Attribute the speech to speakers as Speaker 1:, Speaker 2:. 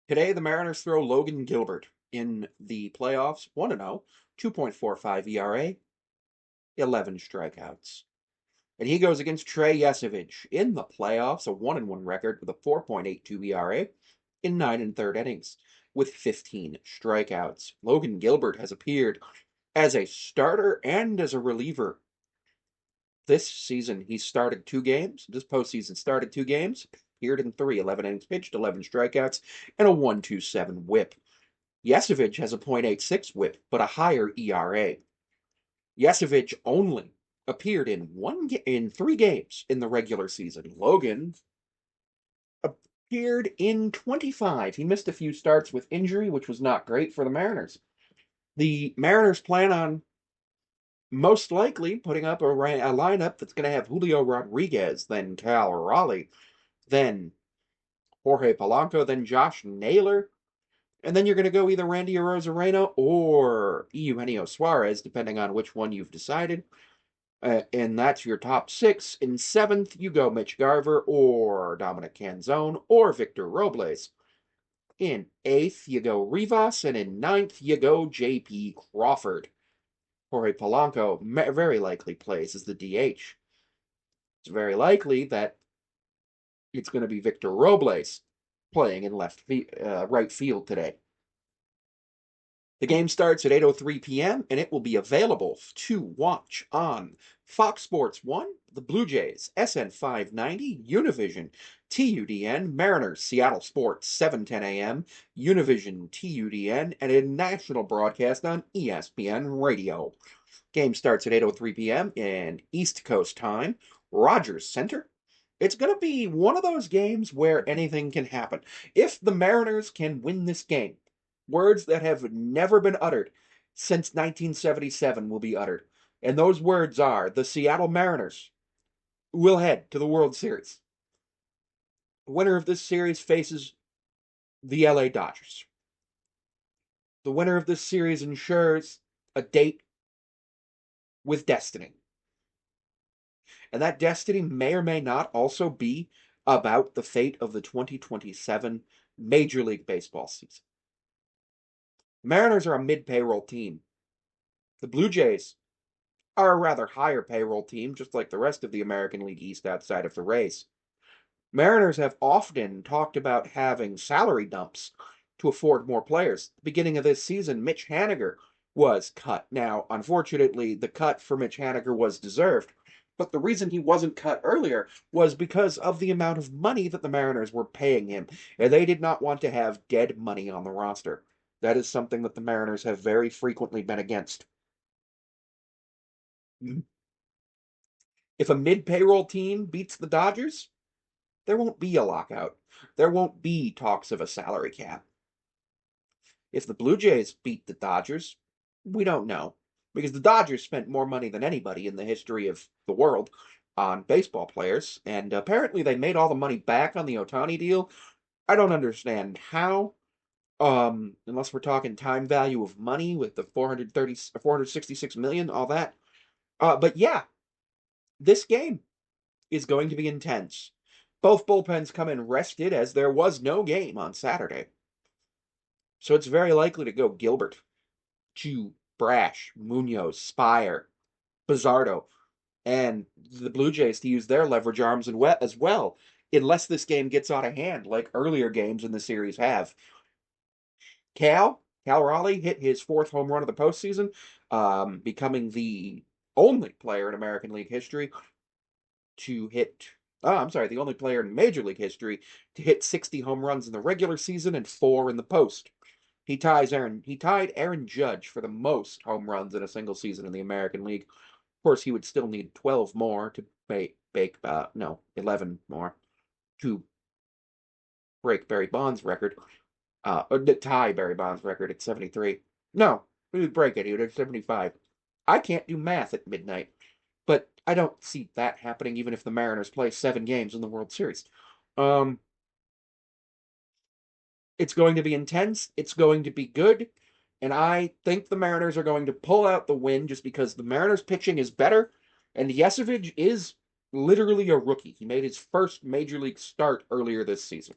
Speaker 1: Today, the Mariners throw Logan Gilbert in the playoffs 1-0, 2.45 ERA, 11 strikeouts. And he goes against Trey Yesevich in the playoffs, a 1-1 record with a 4.82 ERA in 9 1/3 innings with 15 strikeouts. Logan Gilbert has appeared as a starter and as a reliever. This season, he started 2 games. This postseason started 2 games, appeared in 3, 11 innings pitched, 11 strikeouts, and a 1.27 whip. Yesevich has a .86 whip, but a higher ERA. Yesevich only appeared in 3 games in the regular season. Logan appeared in 25. He missed a few starts with injury, which was not great for the Mariners. The Mariners plan on most likely putting up a lineup that's going to have Julio Rodriguez, then Cal Raleigh, then Jorge Polanco, then Josh Naylor, and then you're going to go either Randy Arozarena or Eugenio Suarez, depending on which one you've decided. And that's your top 6. In 7th, you go Mitch Garver or Dominic Canzone or Victor Robles. In 8th, you go Rivas, and in 9th, you go J.P. Crawford. Jorge Polanco very likely plays as the DH. It's very likely that it's going to be Victor Robles playing in right field today. The game starts at 8:03 p.m. and it will be available to watch on Fox Sports 1, the Blue Jays, SN 590, Univision, TUDN, Mariners, Seattle Sports, 7:10 a.m., Univision, TUDN, and a national broadcast on ESPN Radio. Game starts at 8:03 p.m. in East Coast time, Rogers Center. It's going to be one of those games where anything can happen. If the Mariners can win this game, words that have never been uttered since 1977 will be uttered. And those words are the Seattle Mariners will head to the World Series. The winner of this series faces the LA Dodgers. The winner of this series ensures a date with destiny. And that destiny may or may not also be about the fate of the 2027 Major League Baseball season. The Mariners are a mid-payroll team. The Blue Jays are a rather higher payroll team, just like the rest of the American League East outside of the Rays. Mariners have often talked about having salary dumps to afford more players. At the beginning of this season, Mitch Haniger was cut. Now, unfortunately, the cut for Mitch Haniger was deserved, but the reason he wasn't cut earlier was because of the amount of money that the Mariners were paying him, and they did not want to have dead money on the roster. That is something that the Mariners have very frequently been against. If a mid-payroll team beats the Dodgers, there won't be a lockout. There won't be talks of a salary cap. If the Blue Jays beat the Dodgers, we don't know. Because the Dodgers spent more money than anybody in the history of the world on baseball players, and apparently they made all the money back on the Ohtani deal. I don't understand how, unless we're talking time value of money with the 466 million, all that. But yeah, this game is going to be intense. Both bullpens come in rested as there was no game on Saturday. So it's very likely to go Gilbert, Chu, Brash, Munoz, Spire, Bizardo, and the Blue Jays to use their leverage arms as well, unless this game gets out of hand like earlier games in the series have. Cal Raleigh hit his 4th home run of the postseason, becoming the only player in American League history to hit. The only player in Major League history to hit 60 home runs in the regular season and 4 in the post. He tied Aaron Judge for the most home runs in a single season in the American League. Of course, he would still need 12 more to 11 more to break Barry Bonds' record. Or to tie Barry Bonds' record at 73. No, he would break it. He would have 75. I can't do math at midnight, but I don't see that happening even if the Mariners play 7 games in the World Series. It's going to be intense. It's going to be good. And I think the Mariners are going to pull out the win just because the Mariners pitching is better. And Yesevich is literally a rookie. He made his first Major League start earlier this season.